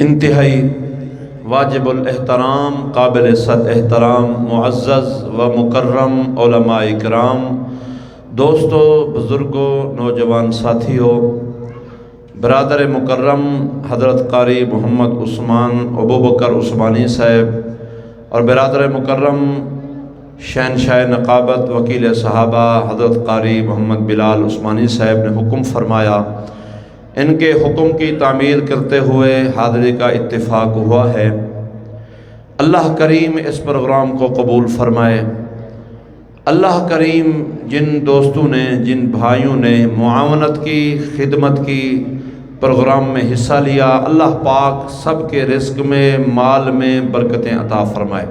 انتہائی واجب الاحترام، قابل صد احترام، معزز و مکرم علماء کرام، دوستو، بزرگوں، نوجوان ساتھیوں، برادر مکرم حضرت قاری محمد عثمان ابوبکر عثمانی صاحب اور برادر مکرم شہنشاہ نقابت وکیل صحابہ حضرت قاری محمد بلال عثمانی صاحب نے حکم فرمایا، ان کے حکم کی تعمیل کرتے ہوئے حاضری کا اتفاق ہوا ہے۔ اللہ کریم اس پروگرام کو قبول فرمائے۔ اللہ کریم جن دوستوں نے، جن بھائیوں نے معاونت کی، خدمت کی، پروگرام میں حصہ لیا، اللہ پاک سب کے رزق میں، مال میں برکتیں عطا فرمائے۔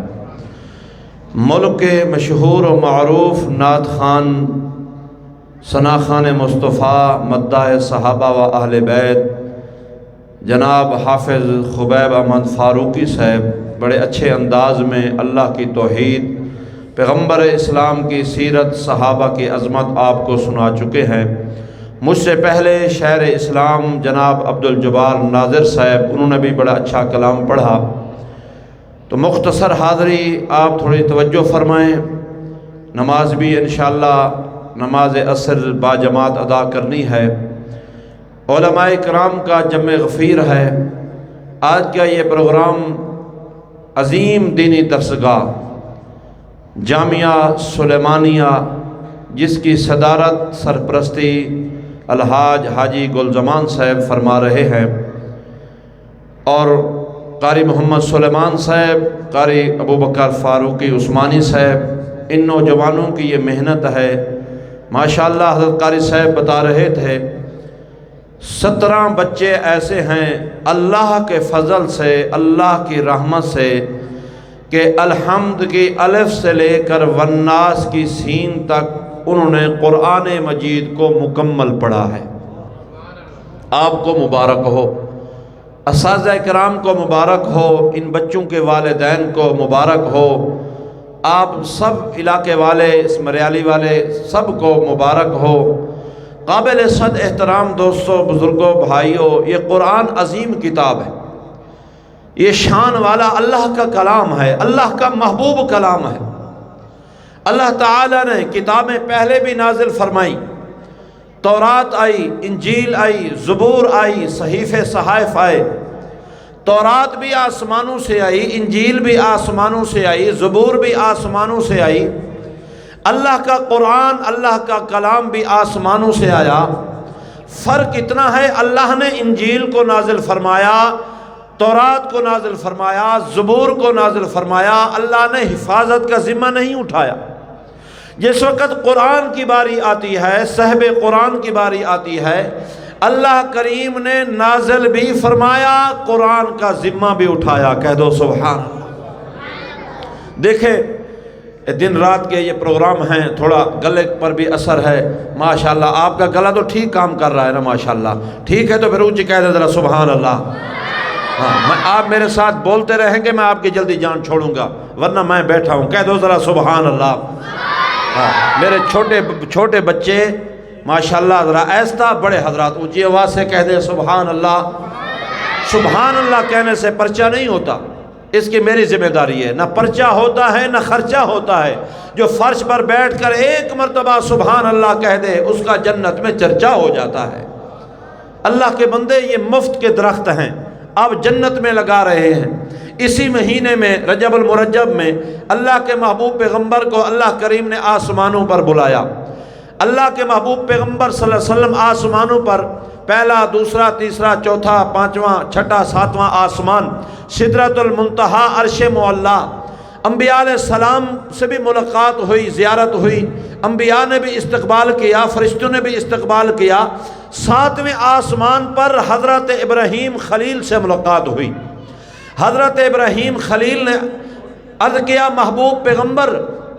ملک کے مشہور و معروف نعت خوان، ثنا خوان مصطفیٰ، مداح صحابہ و اہل بیت، جناب حافظ خبیب احمد فاروقی صاحب بڑے اچھے انداز میں اللہ کی توحید، پیغمبر اسلام کی سیرت، صحابہ کی عظمت آپ کو سنا چکے ہیں۔ مجھ سے پہلے شہر اسلام جناب عبدالجکور ناظر صاحب، انہوں نے بھی بڑا اچھا کلام پڑھا، تو مختصر حاضری آپ تھوڑی توجہ فرمائیں۔ نماز بھی انشاءاللہ نماز عصر باجماعت ادا کرنی ہے۔ علماء کرام کا جمع غفیر ہے۔ آج کا یہ پروگرام عظیم دینی درسگاہ جامعہ سلیمانیہ، جس کی صدارت سرپرستی الحاج حاجی گلزمان صاحب فرما رہے ہیں، اور قاری محمد سلیمان صاحب، قاری ابوبکر فاروقی عثمانی صاحب، ان نوجوانوں کی یہ محنت ہے۔ ماشاءاللہ حضرت قاری صاحب بتا رہے تھے 17 بچے ایسے ہیں اللہ کے فضل سے، اللہ کی رحمت سے، کہ الحمد کی الف سے لے کر والناس کی سین تک انہوں نے قرآن مجید کو مکمل پڑھا ہے۔ آپ کو مبارک ہو، اساتذہ کرام کو مبارک ہو، ان بچوں کے والدین کو مبارک ہو، آپ سب علاقے والے، اس مریالی والے سب کو مبارک ہو۔ قابل صد احترام دوستوں، بزرگوں، بھائیوں، یہ قرآن عظیم کتاب ہے، یہ شان والا اللہ کا کلام ہے، اللہ کا محبوب کلام ہے۔ اللہ تعالیٰ نے کتابیں پہلے بھی نازل فرمائیں، تورات آئی، انجیل آئی، زبور آئی، صحیفے صحائف آئے۔ تورات بھی آسمانوں سے آئی، انجیل بھی آسمانوں سے آئی، زبور بھی آسمانوں سے آئی۔ اللہ کا قرآن، اللہ کا کلام بھی آسمانوں سے آیا۔ فرق اتنا ہے، اللہ نے انجیل کو نازل فرمایا، تورات کو نازل فرمایا، زبور کو نازل فرمایا، اللہ نے حفاظت کا ذمہ نہیں اٹھایا۔ جس وقت قرآن کی باری آتی ہے، صاحب قرآن کی باری آتی ہے، اللہ کریم نے نازل بھی فرمایا، قرآن کا ذمہ بھی اٹھایا۔ کہہ دو سبحان۔ دیکھیں دن رات کے یہ پروگرام ہیں، تھوڑا گلے پر بھی اثر ہے۔ ماشاءاللہ آپ کا گلا تو ٹھیک کام کر رہا ہے نا، ماشاءاللہ ٹھیک ہے، تو پھر اونچی کہہ دے ذرا سبحان اللہ۔ ہاں، آپ میرے ساتھ بولتے رہیں گے، میں آپ کی جلدی جان چھوڑوں گا، ورنہ میں بیٹھا ہوں۔ کہہ دو ذرا سبحان اللہ۔ ہاں، میرے چھوٹے بچے ماشاءاللہ ذرا ایستا، بڑے حضرات اونچی آواز سے کہہ دیں سبحان اللہ۔ سبحان اللہ کہنے سے پرچہ نہیں ہوتا، اس کی میری ذمہ داری ہے، نہ پرچہ ہوتا ہے نہ خرچہ ہوتا ہے۔ جو فرش پر بیٹھ کر ایک مرتبہ سبحان اللہ کہہ دے، اس کا جنت میں چرچا ہو جاتا ہے۔ اللہ کے بندے، یہ مفت کے درخت ہیں، اب جنت میں لگا رہے ہیں۔ اسی مہینے میں رجب المرجب میں اللہ کے محبوب پیغمبر کو اللہ کریم نے آسمانوں پر بلایا۔ اللہ کے محبوب پیغمبر صلی اللہ علیہ وسلم آسمانوں پر پہلا، دوسرا، تیسرا، چوتھا، پانچواں، چھٹا، ساتواں آسمان، سدرۃ المنتہا، عرش معلیٰ، انبیاء علیہ السلام سے بھی ملاقات ہوئی، زیارت ہوئی، انبیاء نے بھی استقبال کیا، فرشتوں نے بھی استقبال کیا۔ 7ویں آسمان پر حضرت ابراہیم خلیل سے ملاقات ہوئی۔ حضرت ابراہیم خلیل نے عرض کیا، محبوب پیغمبر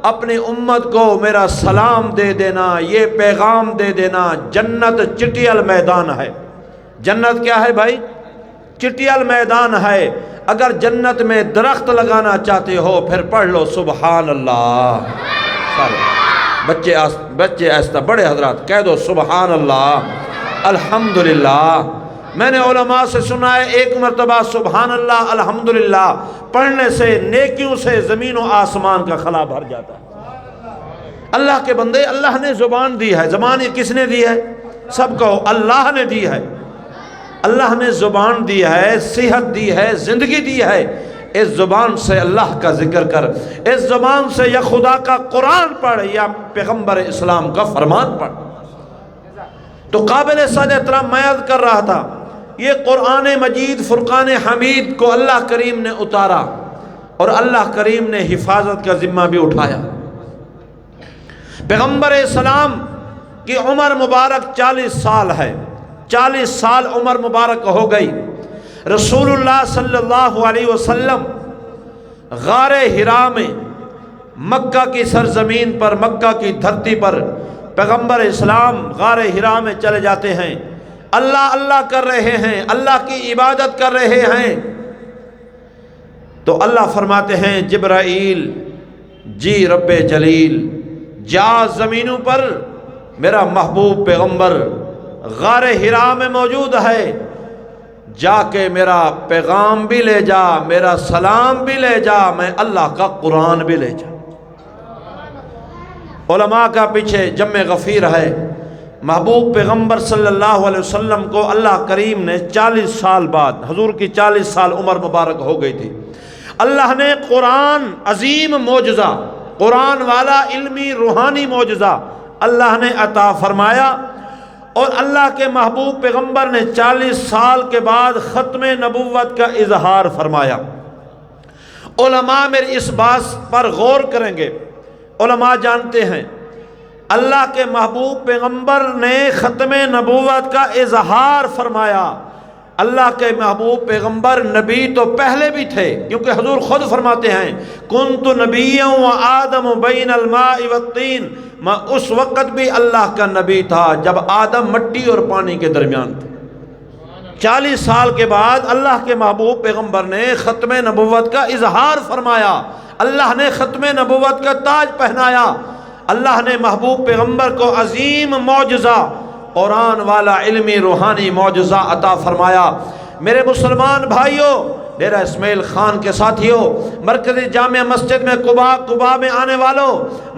اپنی امت کو میرا سلام دے دینا، یہ پیغام دے دینا، جنت چٹیل میدان ہے۔ جنت کیا ہے بھائی؟ چٹیل میدان ہے۔ اگر جنت میں درخت لگانا چاہتے ہو پھر پڑھ لو سبحان اللہ۔ بچے آہستہ، بڑے حضرات کہہ دو سبحان اللہ۔ الحمدللہ۔ میں نے علماء سے سنا ہے ایک مرتبہ سبحان اللہ الحمدللہ پڑھنے سے نیکیوں سے زمین و آسمان کا خلا بھر جاتا ہے۔ اللہ کے بندے، اللہ نے زبان دی ہے۔ زبان یہ کس نے دی ہے؟ سب کہو اللہ نے دی ہے۔ اللہ نے زبان دی ہے، صحت دی ہے، زندگی دی ہے۔ اس زبان سے اللہ کا ذکر کر، اس زبان سے یا خدا کا قرآن پڑھ یا پیغمبر اسلام کا فرمان پڑھ۔ تو قابل صد احترام میں عرض کر رہا تھا، یہ قرآن مجید فرقان حمید کو اللہ کریم نے اتارا اور اللہ کریم نے حفاظت کا ذمہ بھی اٹھایا۔ پیغمبر اسلام کی عمر مبارک 40 سال ہے، 40 سال عمر مبارک ہو گئی۔ رسول اللہ صلی اللہ علیہ وسلم غار حرا میں مکہ کی سرزمین پر، مکہ کی دھرتی پر پیغمبر اسلام غار حرا میں چلے جاتے ہیں، اللہ اللہ کر رہے ہیں، اللہ کی عبادت کر رہے ہیں۔ تو اللہ فرماتے ہیں جبرائیل جی رب جلیل جا زمینوں پر، میرا محبوب پیغمبر غار حرا میں موجود ہے، جا کے میرا پیغام بھی لے جا، میرا سلام بھی لے جا، میں اللہ کا قرآن بھی لے جا۔ علماء کا پیچھے جمع غفیر ہے۔ محبوب پیغمبر صلی اللہ علیہ وسلم کو اللہ کریم نے 40 سال بعد، حضور کی 40 سال عمر مبارک ہو گئی تھی، اللہ نے قرآن عظیم معجزہ، قرآن والا علمی روحانی معجزہ اللہ نے عطا فرمایا، اور اللہ کے محبوب پیغمبر نے 40 سال کے بعد ختم نبوت کا اظہار فرمایا۔ علماء میری اس بات پر غور کریں گے۔ علماء جانتے ہیں اللہ کے محبوب پیغمبر نے ختم نبوت کا اظہار فرمایا۔ اللہ کے محبوب پیغمبر نبی تو پہلے بھی تھے، کیونکہ حضور خود فرماتے ہیں کنت نبیًا وآدم بین الماء والطین، میں اس وقت بھی اللہ کا نبی تھا جب آدم مٹی اور پانی کے درمیان تھا۔ 40 سال کے بعد اللہ کے محبوب پیغمبر نے ختم نبوت کا اظہار فرمایا، اللہ نے ختم نبوت کا تاج پہنایا، اللہ نے محبوب پیغمبر کو عظیم معجزہ، قرآن والا علمی روحانی معجزہ عطا فرمایا۔ میرے مسلمان بھائیوں، ڈیرہ اسماعیل خان کے ساتھیوں، مرکزی جامعہ مسجد میں قباء میں آنے والوں،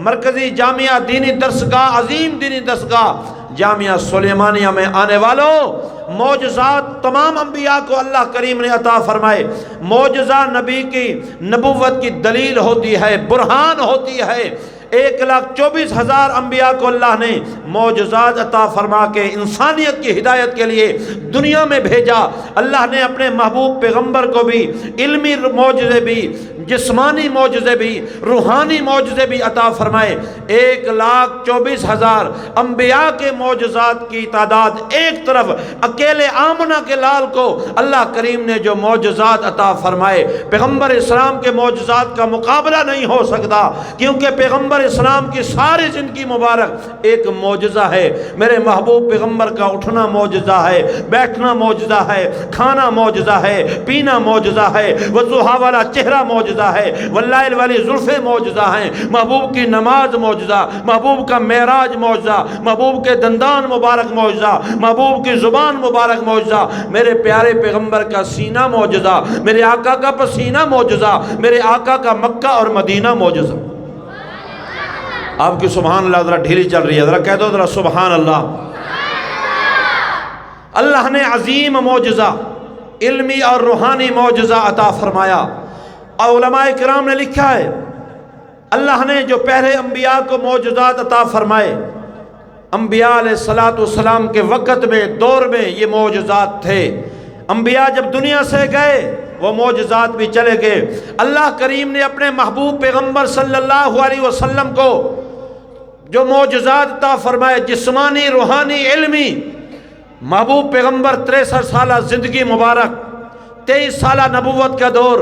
مرکزی جامعہ دینی درسگاہ، عظیم دینی درسگاہ جامعہ سلیمانیہ میں آنے والوں، معجزات تمام انبیاء کو اللہ کریم نے عطا فرمائے۔ معجزہ نبی کی نبوت کی دلیل ہوتی ہے، برہان ہوتی ہے۔ 1,24,000 انبیاء کو اللہ نے معجزات عطا فرما کے انسانیت کی ہدایت کے لیے دنیا میں بھیجا۔ اللہ نے اپنے محبوب پیغمبر کو بھی علمی معجزے بھی، جسمانی معجزے بھی، روحانی معجزے بھی عطا فرمائے۔ 1,24,000 انبیاء کے معجزات کی تعداد ایک طرف، اکیلے آمنہ کے لال کو اللہ کریم نے جو معجزات عطا فرمائے، پیغمبر اسلام کے معجزات کا مقابلہ نہیں ہو سکتا، کیونکہ پیغمبر اسلام کی ساری زندگی مبارک ایک معجزہ ہے۔ میرے محبوب پیغمبر کا اٹھنا معجزہ ہے، بیٹھنا معجزہ ہے، کھانا معجزہ ہے، پینا معجزہ ہے، والضحیٰ والا چہرہ معجزہ ہے، واللیل والی زلفیں معجزہ ہیں، محبوب کی نماز معجزہ، محبوب کا معراج معجزہ، محبوب کے دندان مبارک معجزہ، محبوب کی زبان مبارک معجزہ، میرے پیارے پیغمبر کا سینہ معجزہ، میرے آقا کا پسینہ معجزہ، میرے آقا کا مکہ اور مدینہ معجزہ۔ آپ کی سبحان اللہ ذرا ڈھیلی چل رہی ہے، ذرا کہہ دو ذرا سبحان اللہ۔ اللہ نے عظیم معجزہ، علمی اور روحانی معجزہ عطا فرمایا۔ اور علماء کرام نے لکھا ہے اللہ نے جو پہلے انبیاء کو معجزات عطا فرمائے، انبیاء علیہ السلام کے وقت میں، دور میں یہ معجزات تھے۔ انبیاء جب دنیا سے گئے وہ معجزات بھی چلے گئے۔ اللہ کریم نے اپنے محبوب پیغمبر صلی اللہ علیہ وسلم کو جو معجزات عطا فرمائے، جسمانی، روحانی، علمی، محبوب پیغمبر 63 سالہ زندگی مبارک، 23 سالہ نبوت کا دور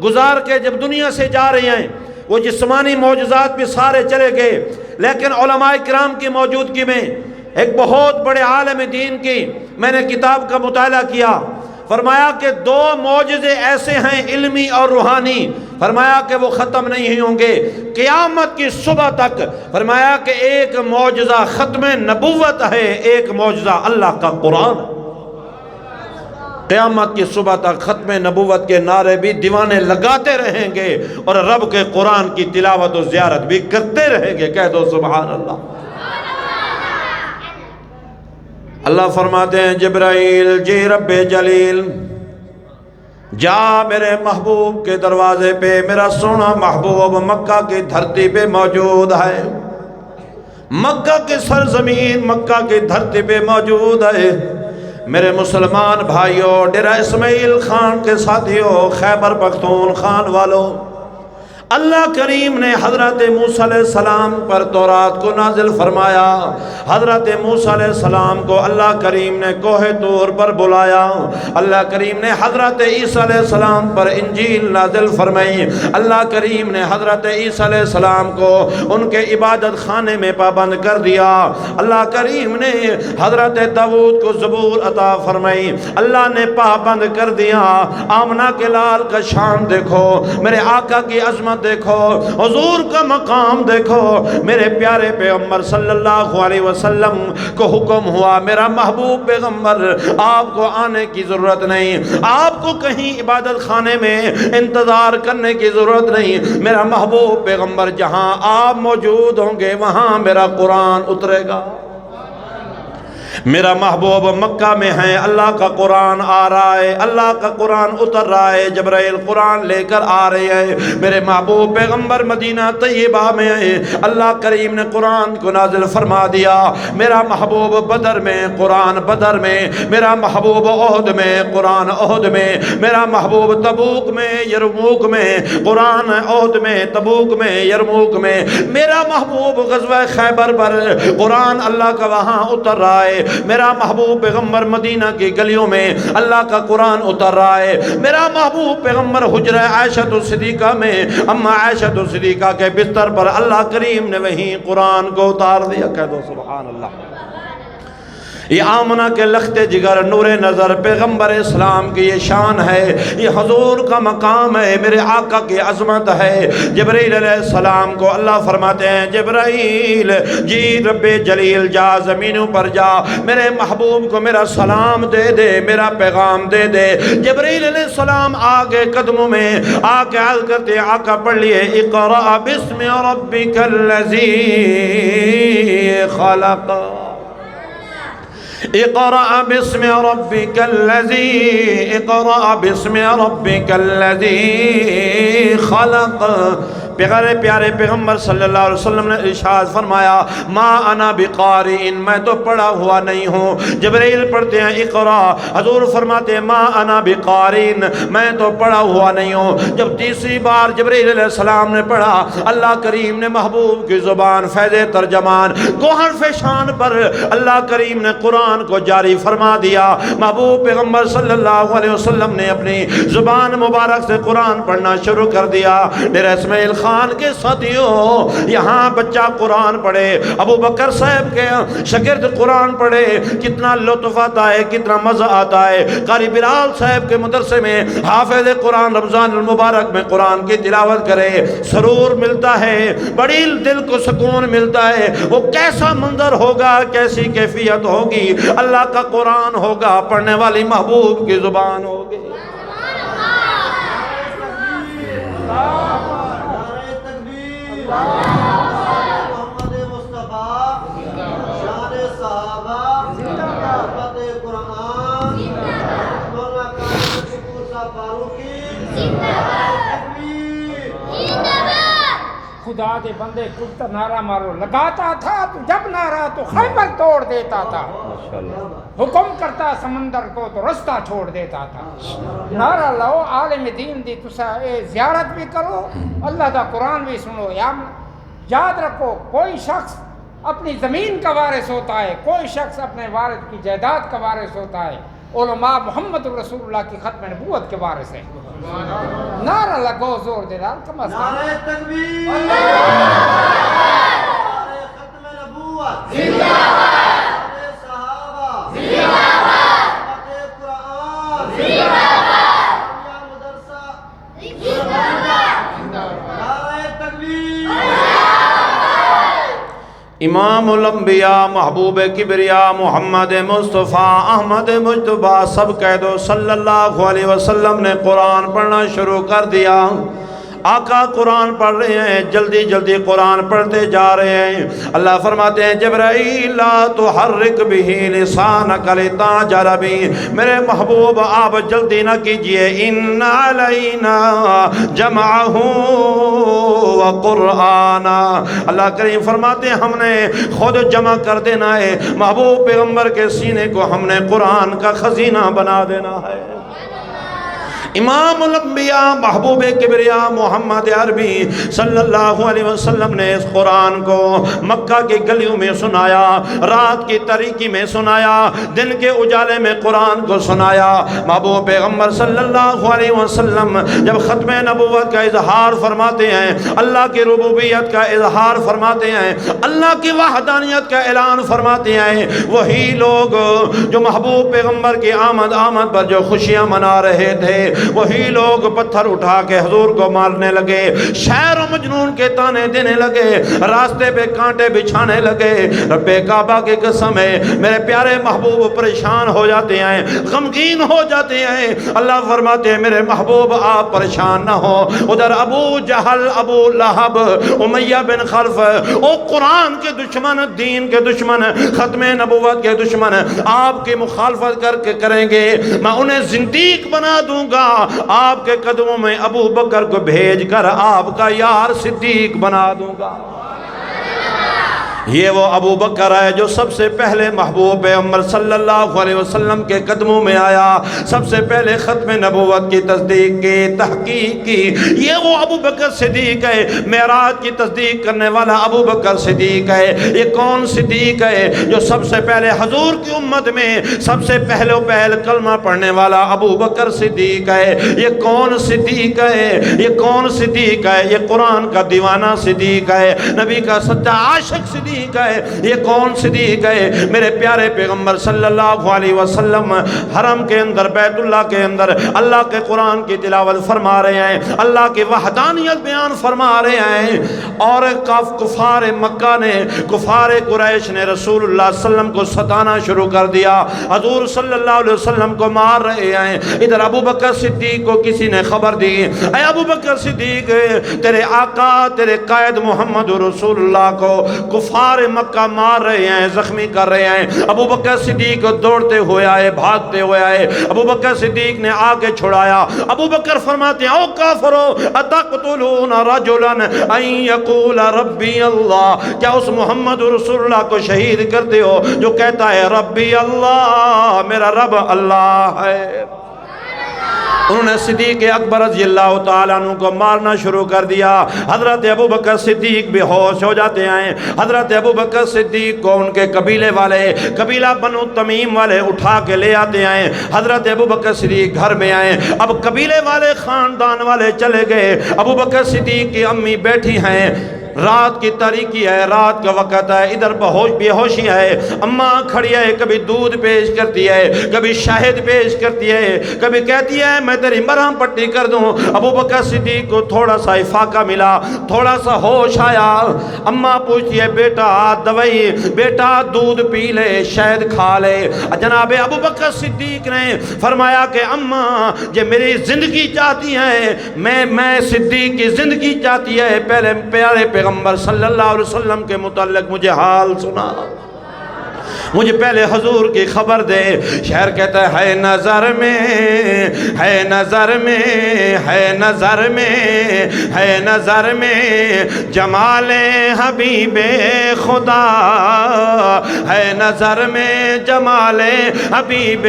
گزار کے جب دنیا سے جا رہے ہیں، وہ جسمانی معجزات بھی سارے چلے گئے، لیکن علماء کرام کی موجودگی میں ایک بہت بڑے عالم دین کی میں نے کتاب کا مطالعہ کیا، فرمایا کہ دو معجزے ایسے ہیں علمی اور روحانی، فرمایا کہ وہ ختم نہیں ہوں گے قیامت کی صبح تک۔ فرمایا کہ ایک معجزہ ختم نبوت ہے، ایک معجزہ اللہ کا قرآن ہے۔ قیامت کی صبح تک ختم نبوت کے نعرے بھی دیوانے لگاتے رہیں گے اور رب کے قرآن کی تلاوت و زیارت بھی کرتے رہیں گے۔ کہہ دو سبحان اللہ۔ اللہ فرماتے ہیں جبرائیل جی رب جلیل جا میرے محبوب کے دروازے پہ، میرا سونا محبوب مکہ کی دھرتی پہ موجود ہے، مکہ کی سرزمین مکہ کی دھرتی پہ موجود ہے۔ میرے مسلمان بھائیوں، ڈیرہ اسماعیل خان کے ساتھیوں، خیبر پختونخوا والوں، اللہ کریم نے حضرت موسیٰ علیہ السلام پر تورات کو نازل فرمایا۔ حضرت موسیٰ علیہ السلام کو اللہ کریم نے کوہ طور پر بلایا۔ اللہ کریم نے حضرت عیسیٰ علیہ السلام پر انجیل نازل فرمائی۔ اللہ کریم نے حضرت عیسیٰ علیہ السلام کو ان کے عبادت خانے میں پابند کر دیا۔ اللہ کریم نے حضرت داؤد کو زبور عطا فرمائی، اللہ نے پابند کر دیا۔ آمنہ کے لال کا شان دیکھو، میرے آقا کی عظمت دیکھو، حضور کا مقام دیکھو۔ میرے پیارے پیغمبر صلی اللہ علیہ وسلم کو حکم ہوا، میرا محبوب پیغمبر آپ کو آنے کی ضرورت نہیں، آپ کو کہیں عبادت خانے میں انتظار کرنے کی ضرورت نہیں، میرا محبوب پیغمبر جہاں آپ موجود ہوں گے وہاں میرا قرآن اترے گا۔ میرا محبوب مکہ میں ہے، اللہ کا قرآن آ رہا ہے، اللہ کا قرآن اتر رہا ہے، جبرائیل قرآن لے کر آ رہے ہیں۔ میرے محبوب پیغمبر مدینہ طیبہ میں ہے، اللہ کریم نے قرآن کو نازل فرما دیا۔ میرا محبوب بدر میں قرآن بدر میں، میرا محبوب احد میں قرآن احد میں، میرا محبوب تبوک میں یرموک میں قرآن احد میں تبوک میں یرموک میں، میرا محبوب غزوہ خیبر پر قرآن اللہ کا وہاں اتر رہا ہے۔ میرا محبوب پیغمبر مدینہ کی گلیوں میں اللہ کا قرآن اتر رہا ہے۔ میرا محبوب پیغمبر حجرہ عائشہ صدیقہ میں اما عائشہ صدیقہ کے بستر پر اللہ کریم نے وہیں قرآن کو اتار دیا۔ کہہ دو سبحان اللہ۔ یہ آمنہ کے لخت جگر نور نظر پیغمبر اسلام کی یہ شان ہے، یہ حضور کا مقام ہے، میرے آقا کی عظمت ہے۔ جبرائیل علیہ السلام کو اللہ فرماتے ہیں جبرائیل جی رب جلیل جا زمینوں پر جا، میرے محبوب کو میرا سلام دے دے، میرا پیغام دے دے۔ جبرائیل علیہ السلام آگے قدموں میں آ کے عرض کرتے آقا پڑھ لیے اقرأ بسم ربک الذی خلق، اقرأ باسم ربک الذی، اقرأ باسم ربک الذی خلق۔ پیارے پیغمبر صلی اللہ علیہ وسلم نے ارشاد فرمایا ما انا بقارئ، میں تو پڑھا ہوا نہیں ہوں۔ جبرائیل پڑھتے ہیں اقرا، حضور فرماتے ہیں ما انا بقارئ، میں تو پڑھا ہوا نہیں ہوں۔ جب تیسری بار جبرائیل علیہ السلام نے پڑھا، اللہ کریم نے محبوب کی زبان فیض ترجمان گوہر فشان پر اللہ کریم نے قرآن کو جاری فرما دیا۔ محبوب پیغمبر صلی اللہ علیہ وسلم نے اپنی زبان مبارک سے قرآن پڑھنا شروع کر دیا۔ ڈیرہ اسماعیل خان کے ساتھیوں، یہاں بچہ قرآن پڑھے، ابو بکر صاحب کے شاگرد قرآن پڑھے، کتنا لطف آتا ہے، کتنا مزہ آتا ہے۔ قاری بلال صاحب کے مدرسے میں حافظ قرآن رمضان المبارک میں قرآن کی تلاوت کرے، سرور ملتا ہے، بڑی دل کو سکون ملتا ہے۔ وہ کیسا منظر ہوگا، کیسی کیفیت ہوگی، اللہ کا قرآن ہوگا، پڑھنے والی محبوب کی زبان ہوگی۔ محمد مصطفیٰ شان صحابہ عظمت قرآن مولانا عبدالشکور صاحب فاروقی خدا دے بندے کچھ نعرہ مارو لگاتا تھا تو جب نعرہ تو خیبر توڑ دیتا تھا، حکم کرتا سمندر کو تو رستہ چھوڑ دیتا تھا۔ نعرہ لاؤ عالم دین دی تسا زیارت بھی کرو، اللہ دا قرآن بھی سنو۔ یاد رکھو کوئی شخص اپنی زمین کا وارث ہوتا ہے، کوئی شخص اپنے والد کی جائیداد کا وارث ہوتا ہے، علماء محمد رسول اللہ کی ختم نبوت کے وارث ہیں۔ نعرہ لگو زور دے رہا کم از کم نعرہ تکبیر، نعرہ ختم نبوت، نعرہ صحابہ، عظمت قرآن، امام الانبیاء محبوب کبریا محمد مصطفیٰ احمد مجتبی سب کہہ دو صلی اللہ علیہ وسلم نے قرآن پڑھنا شروع کر دیا۔ آقا قرآن پڑھ رہے ہیں، جلدی جلدی قرآن پڑھتے جا رہے ہیں۔ اللہ فرماتے ہیں جبرائیل لا تحرک بہ لسانک لتعجل بہ، میرے محبوب آپ جلدی نہ کیجئے، ان علینا جمعہ وقرآنا، اللہ کریم فرماتے ہیں ہم نے خود جمع کر دینا ہے، محبوب پیغمبر کے سینے کو ہم نے قرآن کا خزینہ بنا دینا ہے۔ امام الانبیاء محبوب کبریا محمد عربی صلی اللہ علیہ وسلم نے اس قرآن کو مکہ کی گلیوں میں سنایا، رات کی تاریکی میں سنایا، دن کے اجالے میں قرآن کو سنایا۔ محبوب پیغمبر صلی اللہ علیہ وسلم جب ختم نبوت کا اظہار فرماتے ہیں، اللہ کی ربوبیت کا اظہار فرماتے ہیں، اللہ کی وحدانیت کا اعلان فرماتے ہیں، وہی لوگ جو محبوب پیغمبر کی آمد پر جو خوشیاں منا رہے تھے، وہی لوگ پتھر اٹھا کے حضور کو مارنے لگے، شاعر و مجنون کے تانے دینے لگے، راستے پہ کانٹے بچھانے لگے۔ رب کعبہ کی قسم ہے میرے پیارے محبوب پریشان ہو جاتے ہیں، غمگین ہو جاتے ہیں۔ اللہ فرماتے ہیں میرے محبوب آپ پریشان نہ ہو، ادھر ابو جہل، ابو لہب، امیہ بن خلف، او قرآن کے دشمن، دین کے دشمن، ختم نبوت کے دشمن آپ کی مخالفت کر کے کریں گے، میں انہیں زندیق بنا دوں گا، آپ کے قدموں میں ابو بکر کو بھیج کر آپ کا یار صدیق بنا دوں گا۔ یہ وہ ابو بکر ہے جو سب سے پہلے محبوب پیغمبر صلی اللہ علیہ وسلم کے قدموں میں آیا، سب سے پہلے ختم نبوت کی تصدیق کی، تحقیق کی۔ یہ وہ ابو بکر صدیق ہے، معراج کی تصدیق کرنے والا ابو بکر صدیق ہے۔ یہ کون صدیق ہے؟ جو سب سے پہلے حضور کی امت میں سب سے پہل کلمہ پڑھنے والا ابو بکر صدیق ہے۔ یہ کون صدیق ہے؟ یہ کون صدیق ہے؟ یہ قرآن کا دیوانہ صدیق ہے، نبی کا سچا عاشق صدیق ہے۔ یہ کون صدیق ہے؟ میرے پیارے پیغمبر صلی اللہ علیہ وسلم حرم کے اندر، بیت اللہ کے اندر اللہ کے قرآن کی تلاوت فرما رہے ہیں، اللہ کی وحدانیت بیان فرما رہے ہیں، اور کفار مکہ نے، کفار قریش نے رسول اللہ صلی اللہ علیہ وسلم کو ستانا شروع کر دیا، حضور صلی اللہ علیہ وسلم کو مار رہے ہیں۔ ادھر ابو بکر صدیق کو کسی نے خبر دی، اے ابو بکر صدیق، تیرے آقا، تیرے قائد محمد رسول اللہ کو کفار مکہ مار رہے ہیں، زخمی کر رہے ہیں۔ ابو بکر صدیق دوڑتے ہوئے آئے، بھاگتے ہوئے آئے، ابو بکر صدیق نے آگے چھڑایا۔ ابو بکر فرماتے ہیں او کافرو اتقتلون رجلا ان یقول ربی اللہ، کیا اس محمد رسول اللہ کو شہید کرتے ہو جو کہتا ہے ربی اللہ، میرا رب اللہ ہے؟ انہوں نے صدیق اکبر رضی اللہ تعالیٰ عنہ کو مارنا شروع کر دیا۔ حضرت ابو بکر صدیق بے ہوش ہو جاتے ہیں۔ حضرت ابو بکر صدیق کو ان کے قبیلے والے، قبیلہ بنو تمیم والے اٹھا کے لے آتے ہیں۔ حضرت ابو بکر صدیق گھر میں آئے، اب قبیلے والے، خاندان والے چلے گئے، ابو بکر صدیق کی امی بیٹھی ہیں، رات کی تاریکی ہے، رات کا وقت ہے، ادھر بے ہوشی ہے، اماں کھڑی ہے، کبھی دودھ پیش کرتی ہے، کبھی شہد پیش کرتی ہے، کبھی کہتی ہے میں تیری مرہم پٹی کر دوں۔ ابو بکر صدیق کو تھوڑا سا افاقہ ملا، تھوڑا سا ہوش آیا، اماں پوچھتی ہے بیٹا دوائی، بیٹا دودھ پی لے، شہد کھا لے۔ جناب ابو بکر صدیق نے فرمایا کہ اماں یہ میری زندگی چاہتی ہے، میں صدیق کی زندگی چاہتی ہے، پہلے پیارے پیغمبر صلی اللہ علیہ وسلم کے متعلق مجھے حال سنا، مجھے پہلے حضور کی خبر دے۔ شہر کہتا ہے نظر میں، ہے نظر میں، ہے نظر میں، ہے نظر میں جمال حبیب خدا، ہے نظر میں جمال حبیب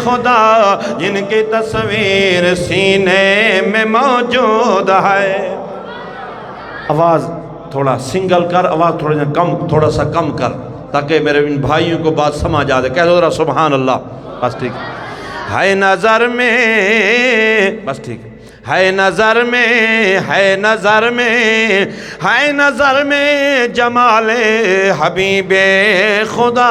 خدا، جن کی تصویر سینے میں موجود ہے۔ آواز تھوڑا سنگل کر، آواز تھوڑا سا کم کر تاکہ میرے ان بھائیوں کو بات سمجھ آ جائے۔ کہہ دو ذرا سبحان اللہ، بس ٹھیک ہے۔ نظر میں، بس ٹھیک ہے نظر میں، ہے نظر میں، ہے نظر میں جمال حبیب خدا،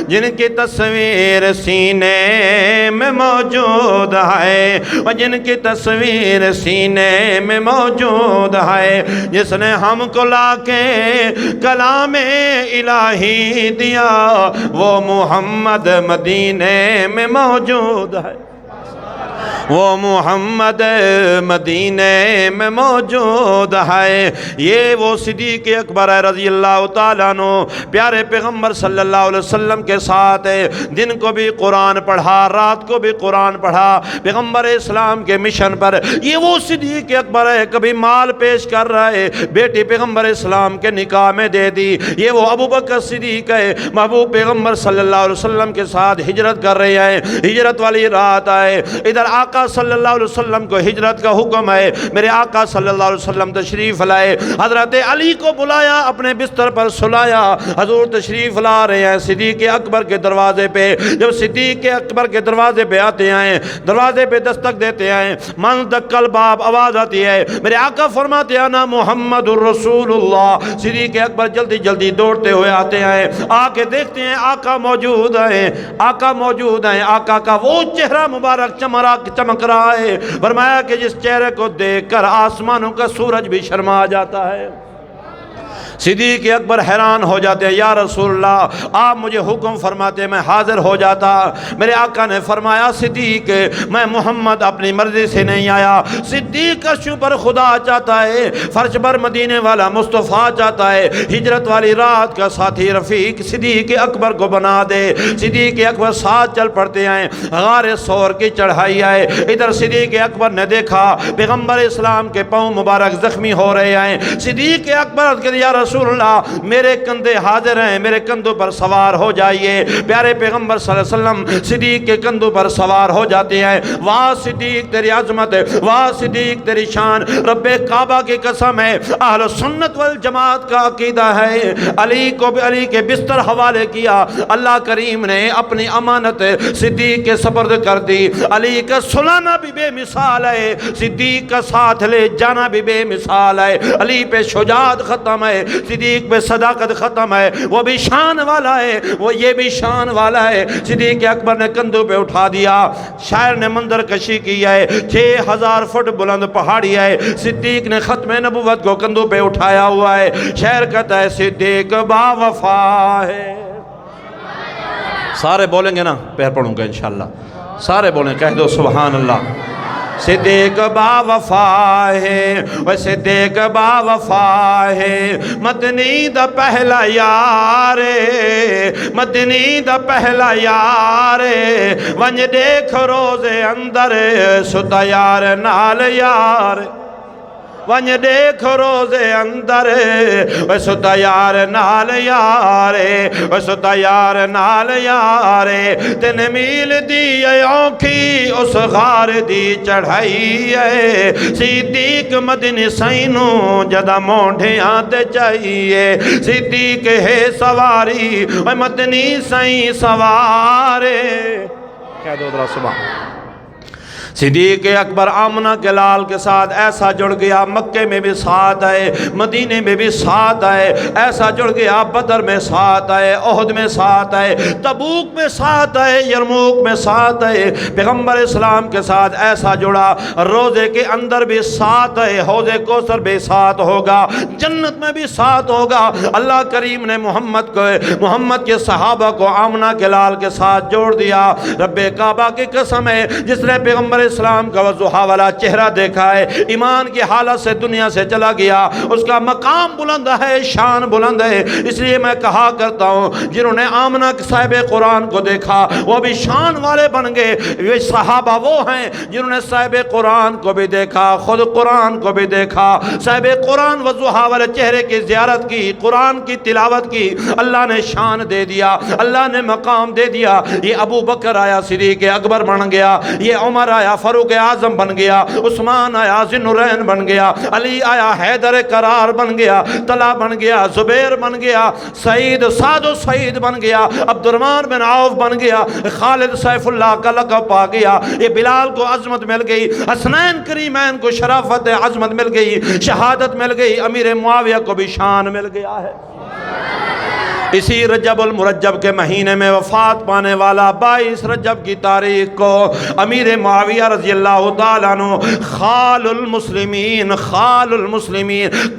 جن کی تصویر سینے میں موجود ہے، اور جن کی تصویر سینے میں موجود ہے، جس نے ہم کو لا کے کلام الہی دیا، وہ محمد مدینے میں موجود ہے، وہ محمد مدینے میں موجود ہے۔ یہ وہ صدیق اکبر ہے رضی اللہ تعالیٰ عنہ، پیارے پیغمبر صلی اللہ علیہ وسلم کے ساتھ دن کو بھی قرآن پڑھا، رات کو بھی قرآن پڑھا، پیغمبر اسلام کے مشن پر۔ یہ وہ صدیق اکبر ہے، کبھی مال پیش کر رہا ہے، بیٹی پیغمبر اسلام کے نکاح میں دے دی۔ یہ وہ ابو بکر صدیق ہے، محبوب پیغمبر صلی اللہ علیہ وسلم کے ساتھ ہجرت کر رہے ہیں، ہجرت والی رات آئے، ادھر آقا صلی اللہ علیہ وسلم کو ہجرت کا حکم ہے، میرے آقا صلی اللہ علیہ وسلم تشریف لائے، حضرت علی کو بلایا، اپنے بستر پر سلایا، حضور تشریف لا رہے ہیں صدیق اکبر کے دروازے پہ۔ جب صدیق اکبر کے دروازے پہ آتے ہیں، دروازے پہ دستک دیتے ہیں، من دق الباب آواز آتی ہے، میرے آقا فرماتے ہیں نا محمد الرسول اللہ۔ صدیق اکبر جلدی جلدی دوڑتے ہوئے آتے ہیں، آ کے دیکھتے ہیں آقا موجود ہیں، آقا موجود ہیں۔ آقا کا وہ چہرہ مبارک چمک رہا ہے، فرمایا کہ جس چہرے کو دیکھ کر آسمانوں کا سورج بھی شرما جاتا ہے۔ صدیق اکبر حیران ہو جاتے ہیں، یا رسول اللہ آپ مجھے حکم فرماتے میں حاضر ہو جاتا۔ میرے آقا نے فرمایا صدیق میں محمد اپنی مرضی سے نہیں آیا، صدیق کا شکر خدا چاہتا ہے، فرش پر مدینے والا مصطفیٰ چاہتا ہے، ہجرت والی رات کا ساتھی رفیق صدیق اکبر کو بنا دے۔ صدیق اکبر ساتھ چل پڑتے ہیں، غار سور کی چڑھائی آئے، ادھر صدیق اکبر نے دیکھا پیغمبر اسلام کے پاؤں مبارک زخمی ہو رہے ہیں۔ صدیق اکبر کہ یا رسول اللہ میرے کندھے حاضر ہیں، میرے کندھوں پر سوار ہو جائیے۔ پیارے پیغمبر صلی اللہ علیہ وسلم صدیق کے کندھوں پر سوار ہو جاتے ہیں۔ واہ صدیق تیری عظمت، واہ صدیق تیری شان، رب کعبہ کی قسم ہے، اہل سنت والجماعت کا عقیدہ ہے۔ علی کو بھی علی کے بستر حوالے کیا، اللہ کریم نے اپنی امانت صدیق کے سپرد کر دی۔ علی کا سلانا بھی بے مثال ہے، صدیق کا ساتھ لے جانا بھی بے مثال ہے۔ علی پہ شجاعت ختم ہے، صدیق پہ صداقت ختم ہے، وہ بھی شان والا ہے، وہ یہ بھی شان والا ہے۔ صدیق اکبر نے کندھوں پہ اٹھا دیا، شاعر نے منظر کشی کی ہے، 6000 فٹ بلند پہاڑی ہے، صدیق نے ختم نبوت کو کندھوں پہ اٹھایا ہوا ہے۔ شاعر کہتا ہے صدیق با وفا ہے۔ سارے بولیں گے نا، پیر پڑھوں گا انشاءاللہ، سارے بولیں، کہہ دو سبحان اللہ۔ صدیق با وفا ہے، وہ صدیق با وفا ہے، مدنی دا پہلا یار، مدنی دا پہلا یار، ونج دیکھ روز اندر ستا یار نال یار، ونج دیکھ روز اندر ستا یار نال یار، ستا یار نال یار، 3 میل دی اوکھی اس غار دی چڑھائی ہے، صدیق مدنی سینوں جدا مونڈھیاں تے چاہیے، صدیق ہے سواری مدنی سین سوارے۔ کہہ دو ذرا سبحان۔ صدیق اکبر آمنہ کے لال کے ساتھ ایسا جڑ گیا، مکے میں بھی ساتھ آئے، مدینے میں بھی ساتھ آئے، ایسا جڑ گیا بدر میں ساتھ آئے، احد میں ساتھ آئے، تبوک میں ساتھ آئے، یرموک میں ساتھ آئے، پیغمبر اسلام کے ساتھ ایسا جڑا روزے کے اندر بھی ساتھ آئے، حوض کوثر بھی ساتھ ہوگا، جنت میں بھی ساتھ ہوگا۔ اللہ کریم نے محمد کے صحابہ کو آمنہ کے لال کے ساتھ جوڑ دیا۔ رب کعبہ کی قسم ہے جس نے پیغمبر اسلام کا وضحا والا چہرہ دیکھا ہے، ایمان کی حالت سے دنیا سے چلا گیا، اس کا مقام بلند ہے، شان بلند ہے۔ اس لیے میں کہا کرتا ہوں جنہوں نے آمنہ صاحب قرآن کو دیکھا وہ بھی شان والے بن گئے۔ یہ صحابہ وہ ہیں جنہوں نے صاحب قرآن کو بھی دیکھا، خود قرآن کو بھی دیکھا، صاحب قرآن وضحا والے چہرے کی زیارت کی، قرآن کی تلاوت کی، اللہ نے شان دے دیا، اللہ نے مقام دے دیا۔ یہ ابو بکر آیا صدیق اکبر بن گیا، یہ عمر آیا آیا فاروق اعظم بن گیا، عثمان آیا ذی النورین بن گیا، علی آیا حیدر قرار بن گیا، طلحہ بن گیا، زبیر بن گیا، سعید سعد و سعید بن گیا، عبد الرحمن بن عوف بن گیا، خالد سیف اللہ کا لقب پا گیا، یہ بلال کو عظمت مل گئی، حسنین کریمین کو شرافت عظمت مل گئی، شہادت مل گئی، امیر معاویہ کو بھی شان مل گیا ہے۔ اسی رجب المرجب کے مہینے میں وفات پانے والا 22 رجب کی تاریخ کو امیر معاویہ رضی اللہ تعالیٰ عنہ خال المسلمین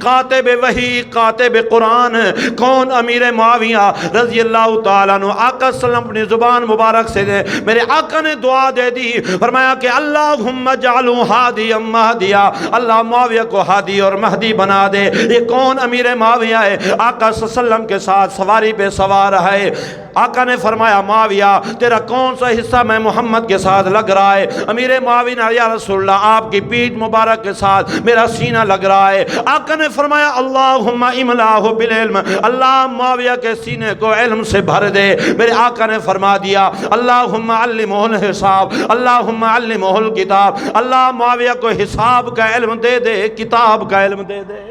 کاتب وحی کاتب قرآن کون؟ امیر معاویہ رضی اللہ تعالیٰ عنہ۔ آقا صلی اللہ علیہ وسلم اپنی زبان مبارک سے دے میرے آقا نے دعا دے دی، فرمایا کہ اللہم جعلو ہادی مہدیا، اللہ معاویہ کو ہادی اور مہدی بنا دے۔ یہ کون؟ امیر معاویہ ہے، آقا صلی اللہ علیہ وسلم کے ساتھ سواری پہ سوار ہے۔ آقا نے فرمایا معاویہ تیرا کون سا حصہ میں محمد کے ساتھ لگ رہا ہے؟ امیر معاویہ نے یا رسول اللہ آپ کی پیٹھ مبارک کے ساتھ میرا سینہ لگ رہا ہے۔ آقا نے فرمایا اللہم املاہ بالعلم، اللہ معاویہ کے سینے کو علم سے بھر دے۔ میرے آقا نے فرما دیا اللہم علمہ الحساب، اللہم علمہ الکتاب، اللہ معاویہ کو حساب کا علم دے دے، کتاب کا علم دے دے۔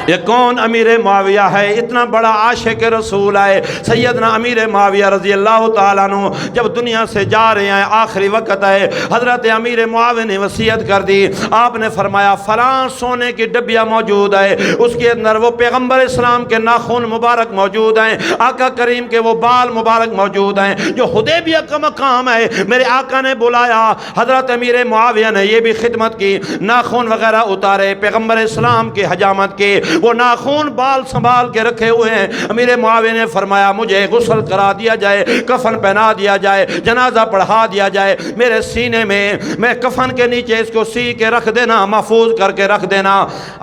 یہ کون؟ امیر معاویہ ہے، اتنا بڑا عاشق رسول ہے سیدنا امیر معاویہ رضی اللہ تعالیٰ عنہ۔ جب دنیا سے جا رہے ہیں، آخری وقت ہے، حضرت امیر معاویہ نے وصیت کر دی، آپ نے فرمایا فلاں سونے کی ڈبیا موجود ہے، اس کے اندر وہ پیغمبر اسلام کے ناخن مبارک موجود ہیں، آقا کریم کے وہ بال مبارک موجود ہیں جو حدیبیہ کا مقام ہے۔ میرے آقا نے بلایا، حضرت امیر معاویہ نے یہ بھی خدمت کی، ناخن وغیرہ اتارے، پیغمبر اسلام کی حجامت کی، وہ ناخون بال سنبھال کے رکھے ہوئے ہیں۔ امیر معاویہ نے فرمایا مجھے غسل کرا دیا جائے، کفن پہنا دیا جائے، جنازہ پڑھا دیا جائے، میرے سینے میں کفن کے نیچے اس کو سی کے رکھ دینا، محفوظ کر کے رکھ دینا۔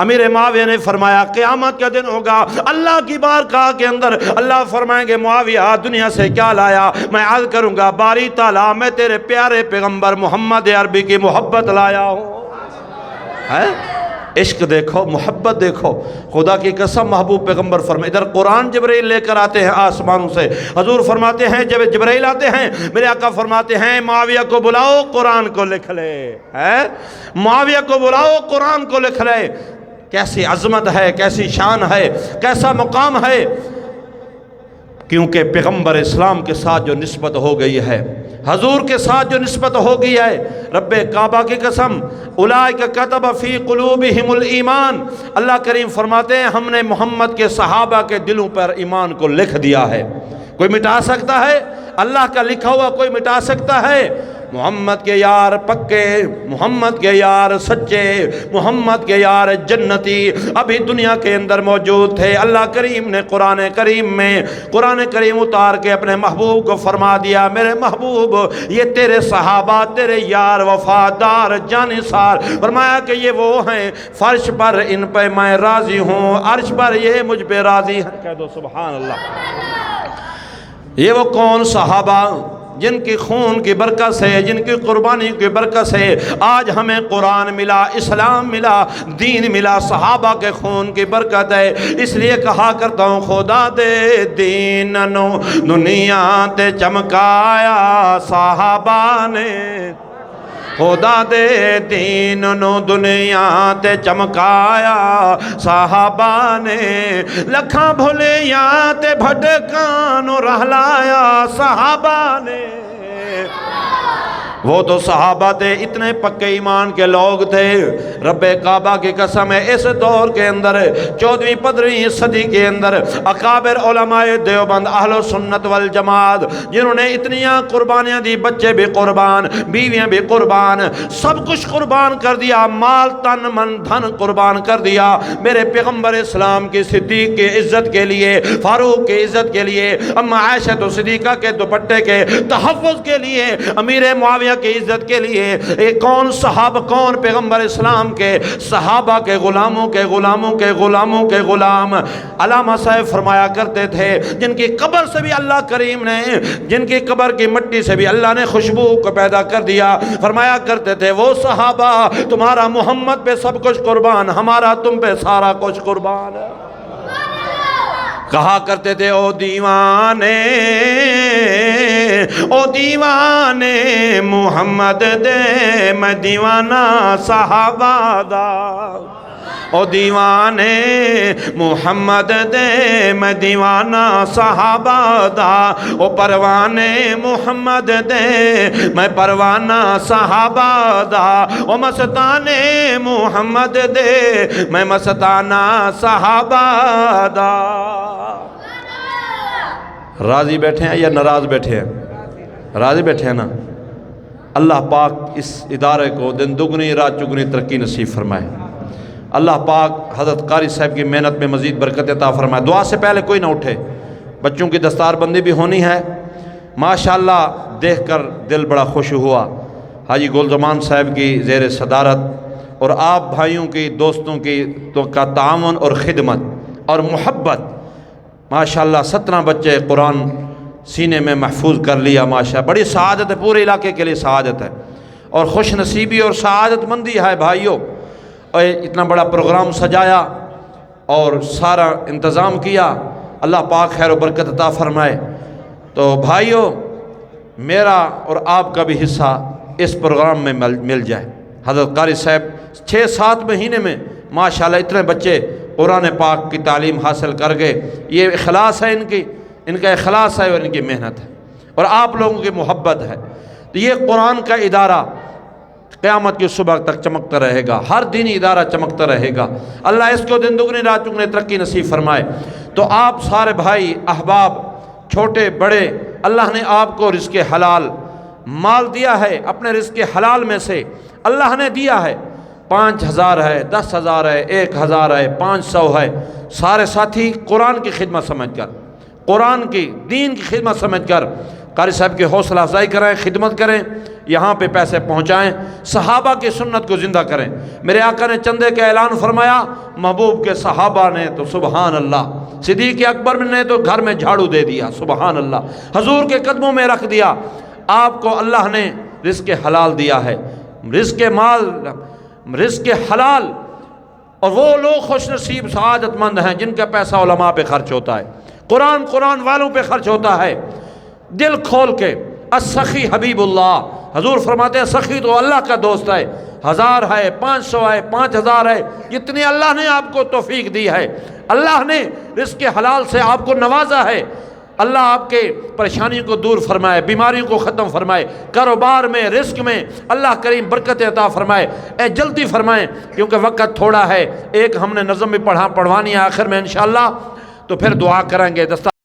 امیر معاویہ نے فرمایا قیامت کا دن ہوگا، اللہ کی بارگاہ کے اندر اللہ فرمائیں گے معاویہ دنیا سے کیا لایا؟ میں عرض کروں گا باری تعالیٰ میں تیرے پیارے پیغمبر محمد عربی کی محبت لایا ہوں۔ ہے عشق دیکھو، محبت دیکھو، خدا کی قسم محبوب پیغمبر فرمائے۔ ادھر قرآن جبرائیل لے کر آتے ہیں آسمانوں سے، حضور فرماتے ہیں جب جبرائیل آتے ہیں میرے آقا فرماتے ہیں معاویہ کو بلاؤ قرآن کو لکھ لے، معاویہ کو بلاؤ قرآن کو لکھ لے۔ کیسی عظمت ہے، کیسی شان ہے، کیسا مقام ہے، کیونکہ پیغمبر اسلام کے ساتھ جو نسبت ہو گئی ہے، حضور کے ساتھ جو نسبت ہو گئی ہے، رب کعبہ کی قسم اولئک کتب فی قلوبہم الایمان، اللہ کریم فرماتے ہیں ہم نے محمد کے صحابہ کے دلوں پر ایمان کو لکھ دیا ہے۔ کوئی مٹا سکتا ہے؟ اللہ کا لکھا ہوا کوئی مٹا سکتا ہے؟ محمد کے یار پکے، محمد کے یار سچے، محمد کے یار جنتی ابھی دنیا کے اندر موجود تھے۔ اللہ کریم نے قرآن کریم اتار کے اپنے محبوب کو فرما دیا میرے محبوب یہ تیرے صحابہ تیرے یار وفادار جانثار، فرمایا کہ یہ وہ ہیں فرش پر ان پہ میں راضی ہوں، عرش پر یہ مجھ پہ راضی ہیں۔ کہہ دو سبحان اللہ۔ یہ وہ کون صحابہ جن کی خون کی برکت سے، جن کی قربانی کی برکت سے آج ہمیں قرآن ملا، اسلام ملا، دین ملا، صحابہ کے خون کی برکت ہے۔ اس لیے کہا کرتا ہوں خدا دے دین نو دنیا تے چمکایا صحابہ نے، خدا دے دین نو دنیا تے چمکایا صحابہ نے، لکھاں بھولیاں تے بھٹکاں نو رہلایا صحابہ نے۔ وہ تو صحابہ تھے، اتنے پکے ایمان کے لوگ تھے، رب کعبہ کی قسم ہے اس دور کے اندر 14ویں 15ویں صدی کے اندر اکابر علماء دیوبند اہل سنت والجماعت جنہوں نے اتنیاں قربانیاں دی، بچے بھی قربان، بیویاں بھی قربان، سب کچھ قربان کر دیا، مال تن من دھن قربان کر دیا میرے پیغمبر اسلام کی صدیق کی عزت کے لیے، فاروق کی عزت کے لیے، اما عائشہ صدیقہ کے دوپٹے کے تحفظ کے لیے، امیر معاویہ کی عزت کے لیے۔ ایک کون صحابہ، کون پیغمبر اسلام کے صحابہ کے غلاموں کے غلاموں کے غلاموں کے غلام علامہ صاحب فرمایا کرتے تھے جن کی قبر سے بھی اللہ کریم نے، جن کی قبر کی مٹی سے بھی اللہ نے خوشبو کو پیدا کر دیا، فرمایا کرتے تھے وہ صحابہ تمہارا محمد پہ سب کچھ قربان، ہمارا تم پہ سارا کچھ قربان ہے۔ کہا کرتے تھے او دیوانے محمد دے میں دیوانہ صحابہ دا، او دیوانے محمد دے میں دیوانہ صحابہ دا، او پروانے محمد دے میں پروانہ صحابہ دا، او مستانے محمد دے میں مستانہ صحابہ دا۔ راضی بیٹھے ہیں یا ناراض بیٹھے ہیں؟ راضی بیٹھے ہیں نا؟ اللہ پاک اس ادارے کو دن دگنی رات چگنی ترقی نصیب فرمائے۔ اللہ پاک حضرت قاری صاحب کی محنت میں مزید برکت عطا فرمائے۔ دعا سے پہلے کوئی نہ اٹھے، بچوں کی دستار بندی بھی ہونی ہے۔ ماشاءاللہ دیکھ کر دل بڑا خوش ہوا، حاجی گلزمان صاحب کی زیر صدارت اور آپ بھائیوں کی دوستوں کی کا تعاون اور خدمت اور محبت۔ ماشاءاللہ 17 بچے قرآن سینے میں محفوظ کر لیا، ماشاءاللہ بڑی سعادت ہے، پورے علاقے کے لیے سعادت ہے اور خوش نصیبی اور سعادت مندی ہے بھائیوں۔ اور اتنا بڑا پروگرام سجایا اور سارا انتظام کیا، اللہ پاک خیر و برکت عطا فرمائے۔ تو بھائیوں میرا اور آپ کا بھی حصہ اس پروگرام میں مل جائے۔ حضرت قاری صاحب 6-7 مہینے میں ماشاءاللہ اتنے بچے قرآن پاک کی تعلیم حاصل کر گئے۔ یہ اخلاص ہے ان کا اخلاص ہے اور ان کی محنت ہے اور آپ لوگوں کی محبت ہے۔ تو یہ قرآن کا ادارہ قیامت کی صبح تک چمکتا رہے گا، ہر دینی ادارہ چمکتا رہے گا۔ اللہ اس کو دن دگنی رات چگنی ترقی نصیب فرمائے۔ تو آپ سارے بھائی احباب چھوٹے بڑے، اللہ نے آپ کو رزق حلال مال دیا ہے، اپنے رزق حلال میں سے اللہ نے دیا ہے۔ 5000 ہے، 10,000 ہے، 1000 ہے، 500 ہے۔ سارے ساتھی قرآن کی خدمت سمجھ کر، قرآن کی دین کی خدمت سمجھ کر قاری صاحب کی حوصلہ افزائی کریں، خدمت کریں، یہاں پہ پیسے پہنچائیں، صحابہ کی سنت کو زندہ کریں۔ میرے آقا نے چندے کا اعلان فرمایا، محبوب کے صحابہ نے تو سبحان اللہ، صدیق اکبر نے تو گھر میں جھاڑو دے دیا، سبحان اللہ، حضور کے قدموں میں رکھ دیا۔ آپ کو اللہ نے رزق حلال دیا ہے، رزق مال، رزق حلال، اور وہ لوگ خوش نصیب سعادت مند ہیں جن کا پیسہ علماء پہ خرچ ہوتا ہے، قرآن والوں پہ خرچ ہوتا ہے۔ دل کھول کے، السخی حبیب اللہ، حضور فرماتے ہیں سخی تو اللہ کا دوست ہے۔ 1000 ہے، 500 ہے، 5000 ہے، جتنی اللہ نے آپ کو توفیق دی ہے، اللہ نے رزق حلال سے آپ کو نوازا ہے۔ اللہ آپ کے پریشانیوں کو دور فرمائے، بیماریوں کو ختم فرمائے، کاروبار میں، رزق میں اللہ کریم برکت عطا فرمائے۔ جلدی فرمائیں کیونکہ وقت تھوڑا ہے، ایک ہم نے نظم بھی پڑھوانی ہے آخر میں انشاءاللہ، تو پھر دعا کریں گے۔